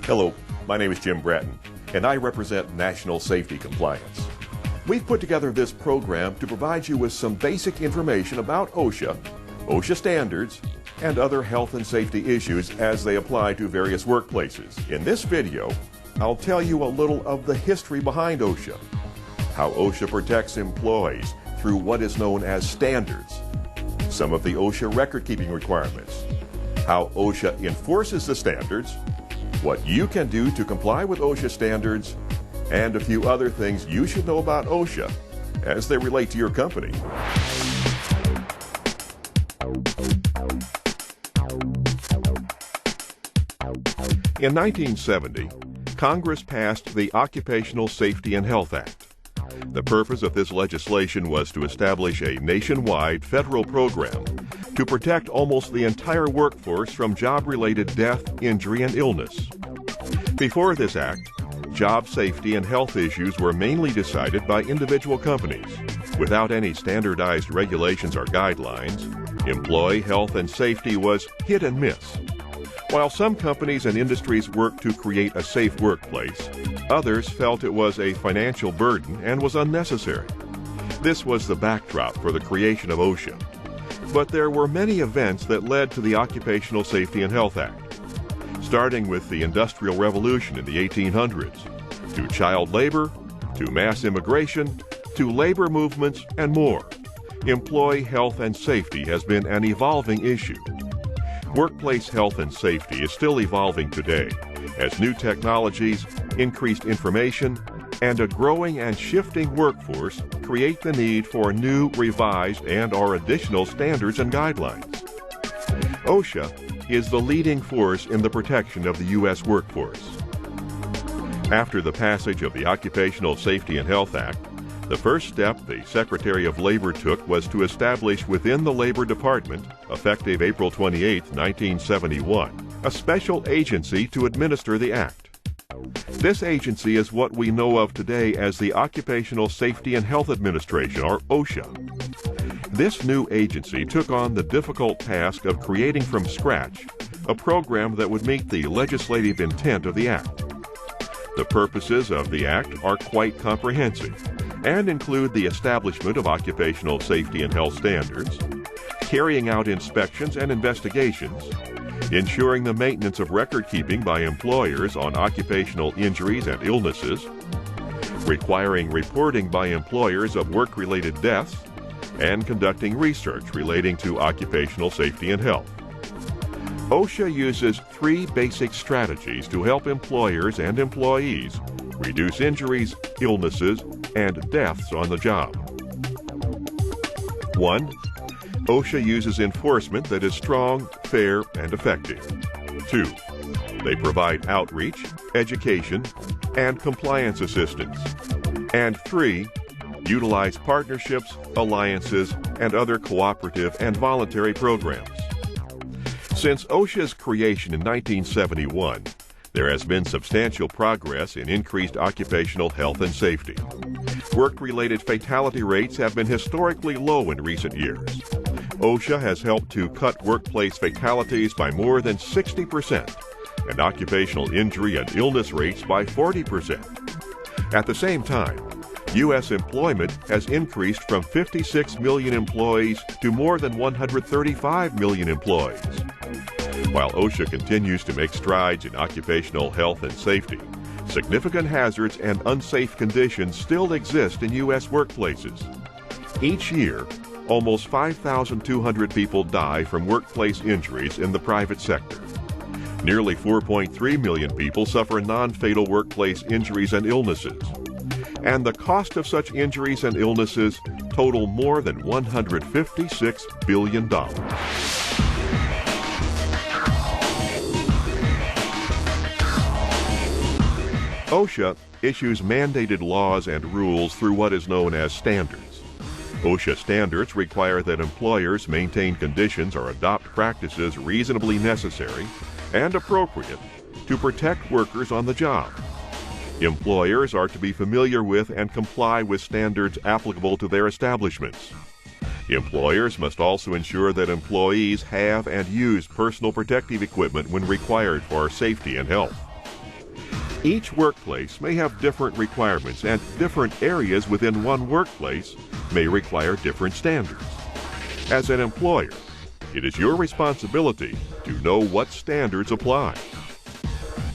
Hello, my name is Jim Bratton, and I represent National Safety Compliance. We've put together this program to provide you with some basic information about OSHA, OSHA standards, and other health and safety issues as they apply to various workplaces. In this video, I'll tell you a little of the history behind OSHA, how OSHA protects employees through what is known as standards, some of the OSHA record-keeping requirements, how OSHA enforces the standards, what you can do to comply with OSHA standards, and a few other things you should know about OSHA as they relate to your company. In 1970, Congress passed the Occupational Safety and Health Act. The purpose of this legislation was to establish a nationwide federal program to protect almost the entire workforce from job-related death, injury, and illness. Before this act, job safety and health issues were mainly decided by individual companies. Without any standardized regulations or guidelines, employee health and safety was hit and miss. While some companies and industries worked to create a safe workplace, others felt it was a financial burden and was unnecessary. This was the backdrop for the creation of OSHA. But there were many events that led to the Occupational Safety and Health Act, starting with the Industrial Revolution in the 1800s, to child labor, to mass immigration, to labor movements, and more. Employee health and safety has been an evolving issue. Workplace health and safety is still evolving today as new technologies, increased information, and a growing and shifting workforce create the need for new, revised, and/or additional standards and guidelines. OSHA is the leading force in the protection of the U.S. workforce. After the passage of the Occupational Safety and Health Act, the first step the Secretary of Labor took was to establish within the Labor Department, effective April 28, 1971, a special agency to administer the act. This agency is what we know of today as the Occupational Safety and Health Administration, or OSHA. This new agency took on the difficult task of creating from scratch a program that would meet the legislative intent of the Act. The purposes of the Act are quite comprehensive and include the establishment of occupational safety and health standards, carrying out inspections and investigations, ensuring the maintenance of record-keeping by employers on occupational injuries and illnesses, requiring reporting by employers of work-related deaths, and conducting research relating to occupational safety and health. OSHA uses three basic strategies to help employers and employees reduce injuries, illnesses, and deaths on the job. 1. OSHA uses enforcement that is strong, fair, and effective. 2. They provide outreach, education, and compliance assistance. And 3. Utilize partnerships, alliances, and other cooperative and voluntary programs. Since OSHA's creation in 1971, there has been substantial progress in increased occupational health and safety. Work-related fatality rates have been historically low in recent years. OSHA has helped to cut workplace fatalities by more than 60% and occupational injury and illness rates by 40%. At the same time, U.S. employment has increased from 56 million employees to more than 135 million employees. While OSHA continues to make strides in occupational health and safety, significant hazards and unsafe conditions still exist in U.S. workplaces. Each year, almost 5,200 people die from workplace injuries in the private sector. Nearly 4.3 million people suffer non-fatal workplace injuries and illnesses. And the cost of such injuries and illnesses total more than $156 billion. OSHA issues mandated laws and rules through what is known as standards. OSHA standards require that employers maintain conditions or adopt practices reasonably necessary and appropriate to protect workers on the job. Employers are to be familiar with and comply with standards applicable to their establishments. Employers must also ensure that employees have and use personal protective equipment when required for safety and health. Each workplace may have different requirements, and different areas within one workplace may require different standards. As an employer, it is your responsibility to know what standards apply.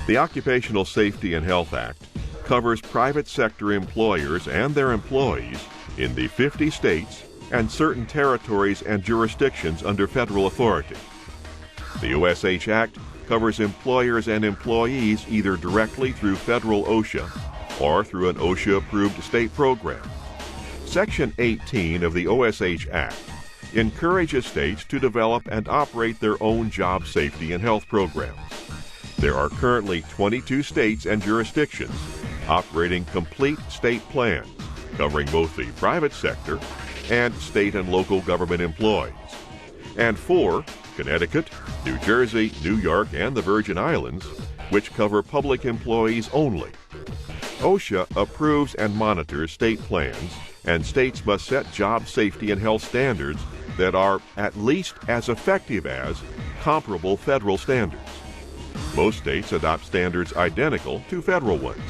The Occupational Safety and Health Act covers private sector employers and their employees in the 50 states and certain territories and jurisdictions under federal authority. The OSH Act covers employers and employees either directly through federal OSHA or through an OSHA-approved state program. Section 18 of the OSH Act encourages states to develop and operate their own job safety and health programs. There are currently 22 states and jurisdictions operating complete state plans covering both the private sector and state and local government employees, and 4, Connecticut, New Jersey, New York, and the Virgin Islands, which cover public employees only. OSHA approves and monitors state plans, and states must set job safety and health standards that are at least as effective as comparable federal standards. Most states adopt standards identical to federal ones.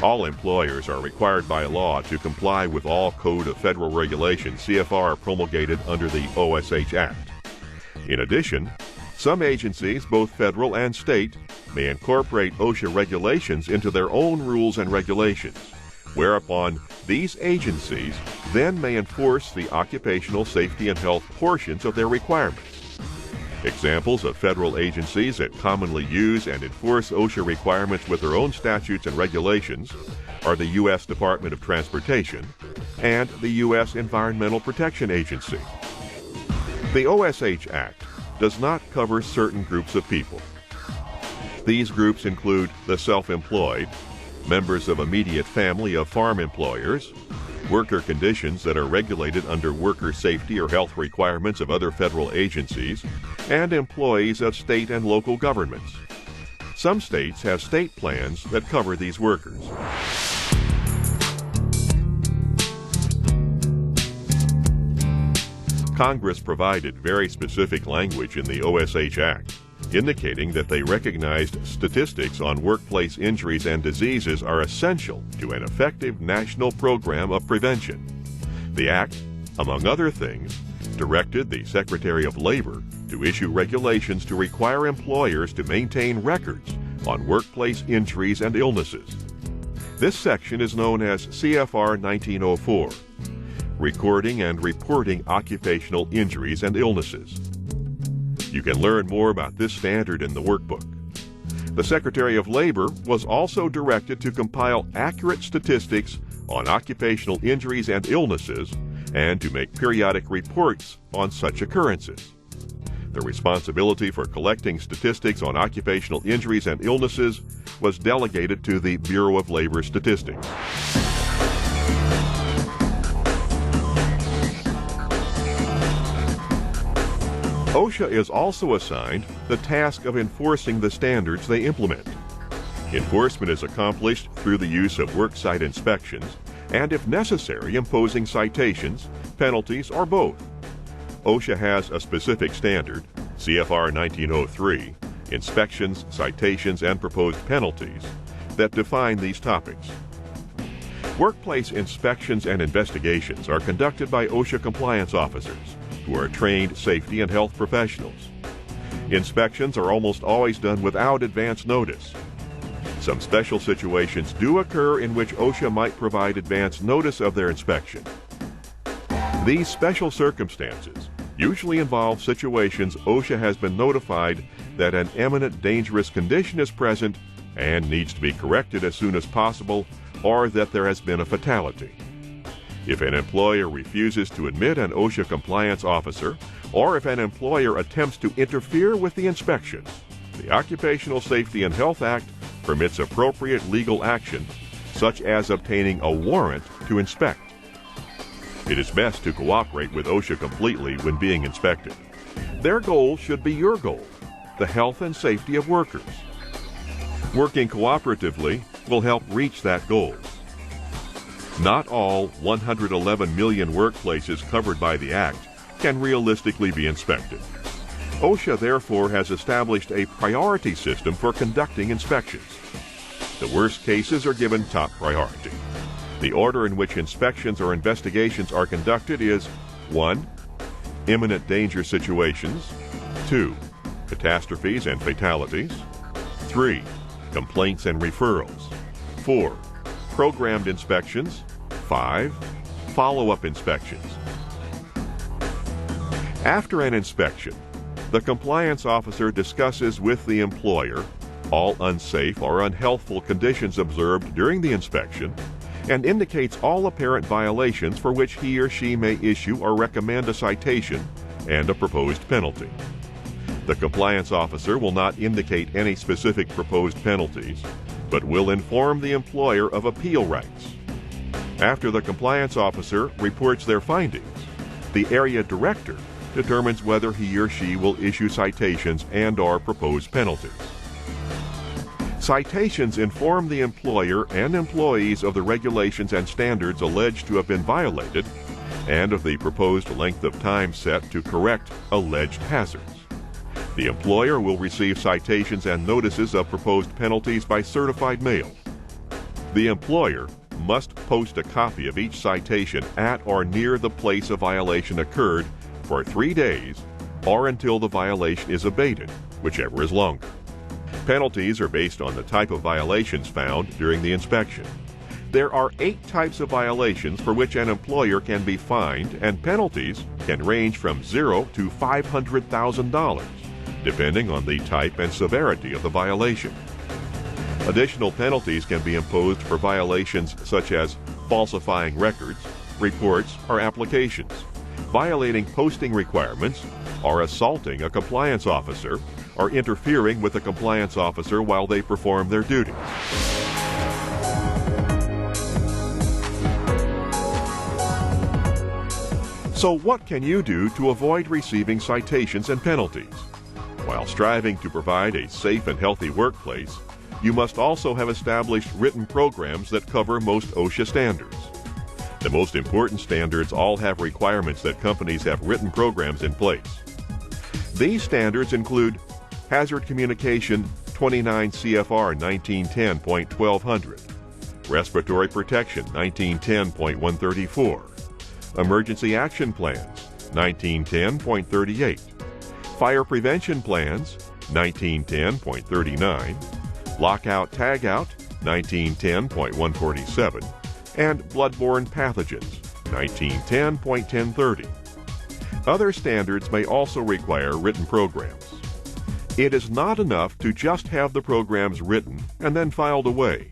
All employers are required by law to comply with all Code of Federal Regulations CFR promulgated under the OSH Act. In addition, some agencies, both federal and state, may incorporate OSHA regulations into their own rules and regulations, whereupon these agencies then may enforce the occupational safety and health portions of their requirements. Examples of federal agencies that commonly use and enforce OSHA requirements with their own statutes and regulations are the U.S. Department of Transportation and the U.S. Environmental Protection Agency. The OSH Act does not cover certain groups of people. These groups include the self-employed, members of immediate family of farm employers, worker conditions that are regulated under worker safety or health requirements of other federal agencies, and employees of state and local governments. Some states have state plans that cover these workers. Congress provided very specific language in the OSH Act, indicating that they recognized statistics on workplace injuries and diseases are essential to an effective national program of prevention. The Act, among other things, directed the Secretary of Labor to issue regulations to require employers to maintain records on workplace injuries and illnesses. This section is known as CFR 1904, Recording and Reporting Occupational Injuries and Illnesses. You can learn more about this standard in the workbook. The Secretary of Labor was also directed to compile accurate statistics on occupational injuries and illnesses and to make periodic reports on such occurrences. The responsibility for collecting statistics on occupational injuries and illnesses was delegated to the Bureau of Labor Statistics. OSHA is also assigned the task of enforcing the standards they implement. Enforcement is accomplished through the use of worksite inspections and, if necessary, imposing citations, penalties, or both. OSHA has a specific standard, CFR 1903, Inspections, Citations, and Proposed Penalties, that define these topics. Workplace inspections and investigations are conducted by OSHA compliance officers, who are trained safety and health professionals. Inspections are almost always done without advance notice. Some special situations do occur in which OSHA might provide advance notice of their inspection. These special circumstances usually involve situations OSHA has been notified that an eminent dangerous condition is present and needs to be corrected as soon as possible, or that there has been a fatality. If an employer refuses to admit an OSHA compliance officer, or if an employer attempts to interfere with the inspection, the Occupational Safety and Health Act permits appropriate legal action, such as obtaining a warrant to inspect. It is best to cooperate with OSHA completely when being inspected. Their goal should be your goal, the health and safety of workers. Working cooperatively will help reach that goal. Not all 111 million workplaces covered by the Act can realistically be inspected. OSHA therefore has established a priority system for conducting inspections. The worst cases are given top priority. The order in which inspections or investigations are conducted is 1. Imminent danger situations. 2. Catastrophes and fatalities. 3. Complaints and referrals. 4. Programmed inspections. 5. Follow-up inspections. After an inspection, the compliance officer discusses with the employer all unsafe or unhealthful conditions observed during the inspection and indicates all apparent violations for which he or she may issue or recommend a citation and a proposed penalty. The compliance officer will not indicate any specific proposed penalties, but will inform the employer of appeal rights. After the compliance officer reports their findings, the area director determines whether he or she will issue citations and/or propose penalties. Citations inform the employer and employees of the regulations and standards alleged to have been violated and of the proposed length of time set to correct alleged hazards. The employer will receive citations and notices of proposed penalties by certified mail. The employer must post a copy of each citation at or near the place a violation occurred for 3 days or until the violation is abated, whichever is longer. Penalties are based on the type of violations found during the inspection. There are 8 types of violations for which an employer can be fined, and penalties can range from $0 to $500,000, depending on the type and severity of the violation. Additional penalties can be imposed for violations such as falsifying records, reports, or applications, violating posting requirements, or assaulting a compliance officer, or interfering with a compliance officer while they perform their duties. So what can you do to avoid receiving citations and penalties? While striving to provide a safe and healthy workplace, you must also have established written programs that cover most OSHA standards. The most important standards all have requirements that companies have written programs in place. These standards include Hazard Communication 29 CFR 1910.1200, Respiratory Protection 1910.134, Emergency Action Plans 1910.38, Fire Prevention Plans 1910.39, Lockout Tagout 1910.147, and Bloodborne Pathogens 1910.1030. Other standards may also require written programs. It is not enough to just have the programs written and then filed away.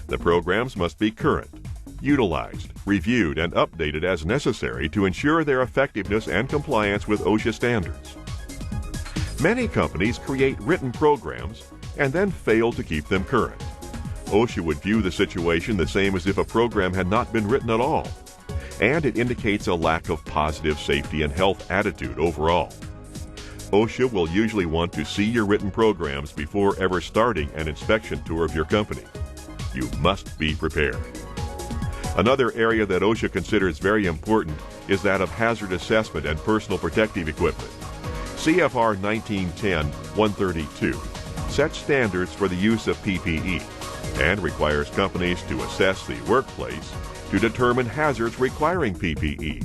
The programs must be current, utilized, reviewed, and updated as necessary to ensure their effectiveness and compliance with OSHA standards. Many companies create written programs and then fail to keep them current. OSHA would view the situation the same as if a program had not been written at all, and it indicates a lack of positive safety and health attitude overall. OSHA will usually want to see your written programs before ever starting an inspection tour of your company. You must be prepared. Another area that OSHA considers very important is that of hazard assessment and personal protective equipment. CFR 1910-132 sets standards for the use of PPE and requires companies to assess the workplace to determine hazards requiring PPE.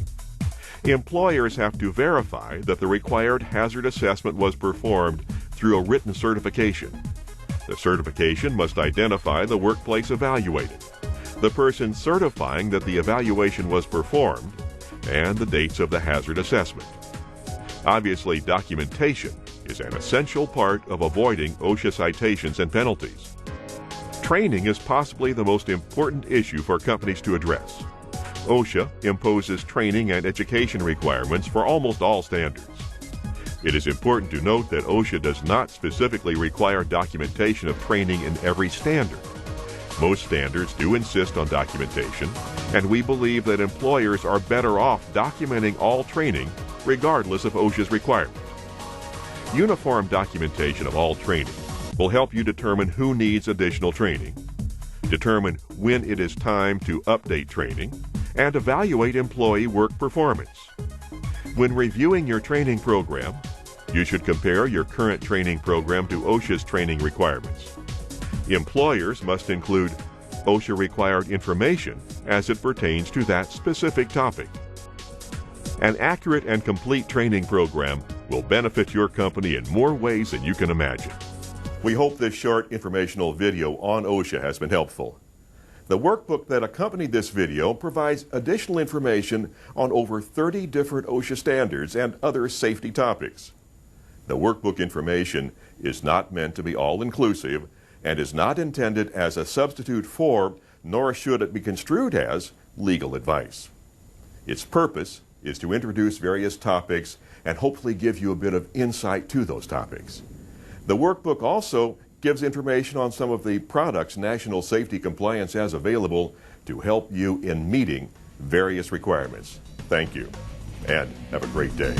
Employers have to verify that the required hazard assessment was performed through a written certification. The certification must identify the workplace evaluated, the person certifying that the evaluation was performed, and the dates of the hazard assessment. Obviously, documentation is an essential part of avoiding OSHA citations and penalties. Training is possibly the most important issue for companies to address. OSHA imposes training and education requirements for almost all standards. It is important to note that OSHA does not specifically require documentation of training in every standard. Most standards do insist on documentation, and we believe that employers are better off documenting all training regardless of OSHA's requirement. Uniform documentation of all training will help you determine who needs additional training, determine when it is time to update training, and evaluate employee work performance. When reviewing your training program, you should compare your current training program to OSHA's training requirements. Employers must include OSHA-required information as it pertains to that specific topic. An accurate and complete training program will benefit your company in more ways than you can imagine. We hope this short informational video on OSHA has been helpful. The workbook that accompanied this video provides additional information on over 30 different OSHA standards and other safety topics. The workbook information is not meant to be all-inclusive and is not intended as a substitute for, nor should it be construed as, legal advice. Its purpose is to introduce various topics and hopefully give you a bit of insight to those topics. The workbook also gives information on some of the products National Safety Compliance has available to help you in meeting various requirements. Thank you, and have a great day.